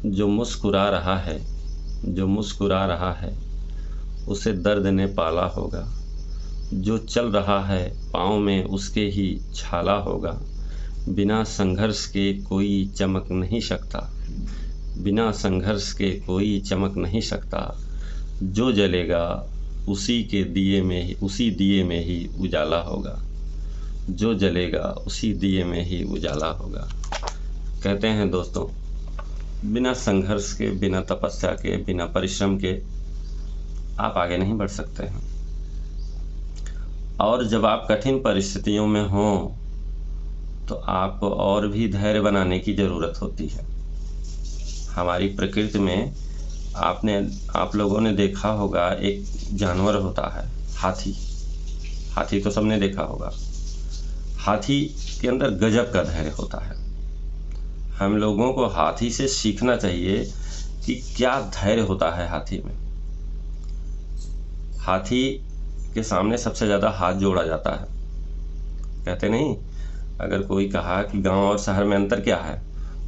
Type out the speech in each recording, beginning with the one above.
जो मुस्कुरा रहा है, जो मुस्कुरा रहा है, उसे दर्द ने पाला होगा। जो चल रहा है पाँव में उसके ही छाला होगा। बिना संघर्ष के कोई चमक नहीं सकता, बिना संघर्ष के कोई चमक नहीं सकता। जो जलेगा उसी के दिए में ही, उसी दिए में ही उजाला होगा। जो जलेगा उसी दिए में ही उजाला होगा। कहते हैं दोस्तों, बिना संघर्ष के, बिना तपस्या के, बिना परिश्रम के आप आगे नहीं बढ़ सकते हैं। और जब आप कठिन परिस्थितियों में हों तो आपको और भी धैर्य बनाने की ज़रूरत होती है। हमारी प्रकृति में आप लोगों ने देखा होगा, एक जानवर होता है हाथी। हाथी तो सबने देखा होगा। हाथी के अंदर गजब का धैर्य होता है। हम लोगों को हाथी से सीखना चाहिए कि क्या धैर्य होता है हाथी में। हाथी के सामने सबसे ज़्यादा हाथ जोड़ा जाता है। कहते नहीं, अगर कोई कहा कि गांव और शहर में अंतर क्या है,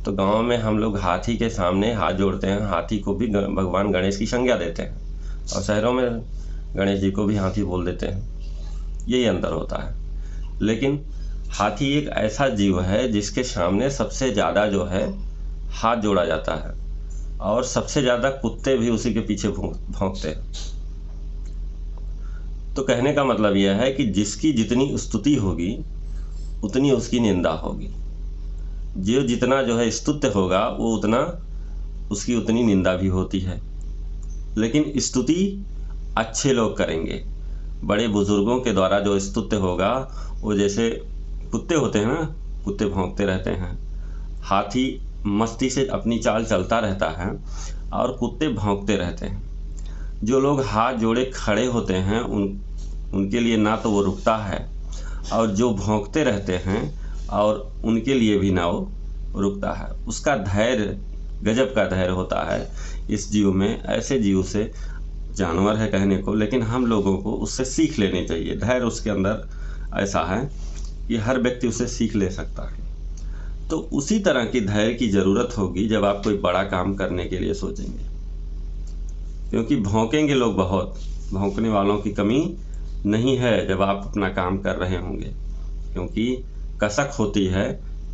तो गांव में हम लोग हाथी के सामने हाथ जोड़ते हैं, हाथी को भी भगवान गणेश की संज्ञा देते हैं, और शहरों में गणेश जी को भी हाथी बोल देते हैं। यही अंतर होता है। लेकिन हाथी एक ऐसा जीव है जिसके सामने सबसे ज़्यादा जो है हाथ जोड़ा जाता है, और सबसे ज़्यादा कुत्ते भी उसी के पीछे भौंकते हैं। तो कहने का मतलब यह है कि जिसकी जितनी स्तुति होगी उतनी उसकी निंदा होगी। जो जितना जो है स्तुत्य होगा वो उतना उसकी उतनी निंदा भी होती है। लेकिन स्तुति अच्छे लोग करेंगे। बड़े बुजुर्गों के द्वारा जो स्तुत्य होगा, वो जैसे कुत्ते होते हैं ना, कुत्ते भौंकते रहते हैं। हाथी मस्ती से अपनी चाल चलता रहता है और कुत्ते भौंकते रहते हैं। जो लोग हाथ जोड़े खड़े होते हैं उनके लिए ना तो वो रुकता है, और जो भौंकते रहते हैं और उनके लिए भी ना वो रुकता है। उसका धैर्य गजब का धैर्य होता है इस जीव में। ऐसे जीव से, जानवर है कहने को, लेकिन हम लोगों को उससे सीख लेनी चाहिए। धैर्य उसके अंदर ऐसा है कि हर व्यक्ति उसे सीख ले सकता है। तो उसी तरह की धैर्य की ज़रूरत होगी जब आप कोई बड़ा काम करने के लिए सोचेंगे, क्योंकि भौंकेंगे लोग बहुत, भौंकने वालों की कमी नहीं है जब आप अपना काम कर रहे होंगे। क्योंकि कसक होती है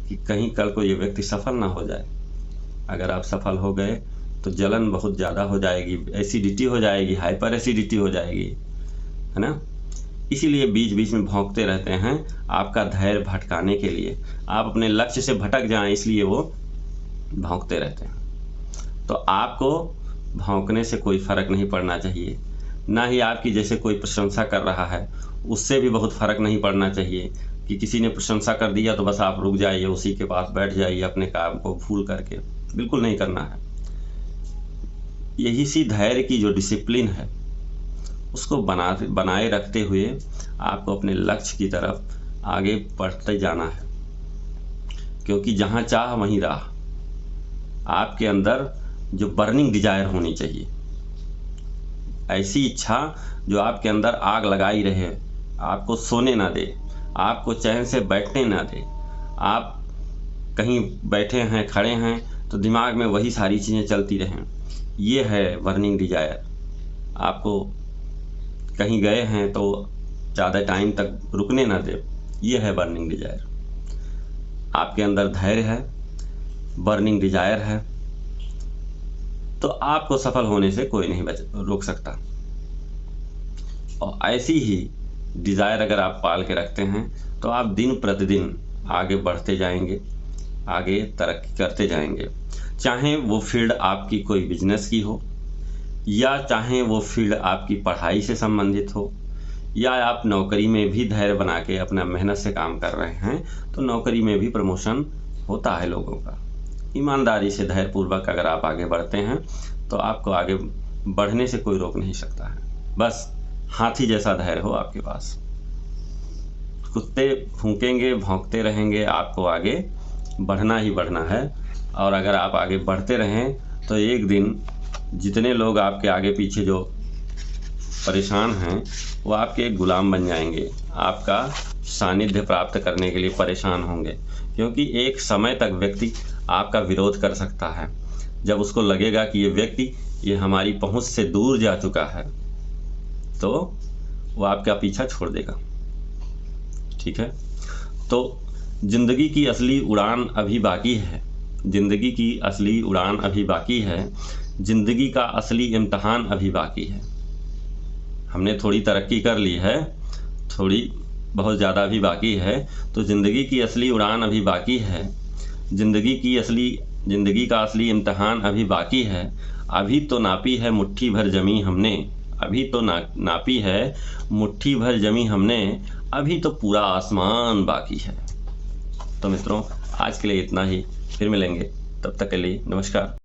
कि कहीं कल को ये व्यक्ति सफल ना हो जाए। अगर आप सफल हो गए तो जलन बहुत ज़्यादा हो जाएगी, एसिडिटी हो जाएगी, हाइपर एसिडिटी हो जाएगी, है ना। इसीलिए बीच बीच में भौंकते रहते हैं, आपका धैर्य भटकाने के लिए। आप अपने लक्ष्य से भटक जाएं, इसलिए वो भौंकते रहते हैं। तो आपको भौंकने से कोई फ़र्क नहीं पड़ना चाहिए, ना ही आपकी जैसे कोई प्रशंसा कर रहा है उससे भी बहुत फ़र्क नहीं पड़ना चाहिए कि किसी ने प्रशंसा कर दिया तो बस आप रुक जाइए, उसी के पास बैठ जाइए अपने काम को भूल करके। बिल्कुल नहीं करना है। यही सी धैर्य की जो डिसिप्लिन है उसको बनाए रखते हुए आपको अपने लक्ष्य की तरफ आगे बढ़ते जाना है। क्योंकि जहाँ चाह वहीं राह। आपके अंदर जो बर्निंग डिजायर होनी चाहिए, ऐसी इच्छा जो आपके अंदर आग लगाई रहे, आपको सोने ना दे, आपको चैन से बैठने ना दे। आप कहीं बैठे हैं, खड़े हैं तो दिमाग में वही सारी चीज़ें चलती रहें, ये है बर्निंग डिजायर। आपको कहीं गए हैं तो ज़्यादा टाइम तक रुकने ना दे, ये है बर्निंग डिजायर। आपके अंदर धैर्य है, बर्निंग डिजायर है, तो आपको सफल होने से कोई नहीं रोक सकता। और ऐसी ही डिज़ायर अगर आप पाल के रखते हैं तो आप दिन प्रतिदिन आगे बढ़ते जाएंगे, आगे तरक्की करते जाएंगे। चाहे वो फील्ड आपकी कोई बिजनेस की हो, या चाहे वो फील्ड आपकी पढ़ाई से संबंधित हो, या आप नौकरी में भी धैर्य बना के अपना मेहनत से काम कर रहे हैं, तो नौकरी में भी प्रमोशन होता है लोगों का। ईमानदारी से धैर्यपूर्वक अगर आप आगे बढ़ते हैं तो आपको आगे बढ़ने से कोई रोक नहीं सकता है। बस हाथी जैसा धैर्य हो आपके पास। कुत्ते भूकेंगे, भौंकते रहेंगे, आपको आगे बढ़ना ही बढ़ना है। और अगर आप आगे बढ़ते रहें तो एक दिन जितने लोग आपके आगे पीछे जो परेशान हैं वो आपके गुलाम बन जाएंगे, आपका सानिध्य प्राप्त करने के लिए परेशान होंगे। क्योंकि एक समय तक व्यक्ति आपका विरोध कर सकता है, जब उसको लगेगा कि ये व्यक्ति ये हमारी पहुंच से दूर जा चुका है, तो वो आपका पीछा छोड़ देगा। ठीक है, तो जिंदगी की असली उड़ान अभी बाकी है, जिंदगी की असली उड़ान अभी बाकी है, जिंदगी का असली इम्तहान अभी बाकी है। हमने थोड़ी तरक्की कर ली है, थोड़ी बहुत ज़्यादा भी बाकी है, तो ज़िंदगी की असली उड़ान अभी बाकी है, ज़िंदगी का असली इम्तहान अभी बाकी है। अभी तो नापी है मुट्ठी भर ज़मीं हमने, अभी तो नापी है मुट्ठी भर ज़मीं हमने, अभी तो पूरा आसमान बाकी है। तो मित्रों, आज के लिए इतना ही, फिर मिलेंगे, तब तक के लिए नमस्कार।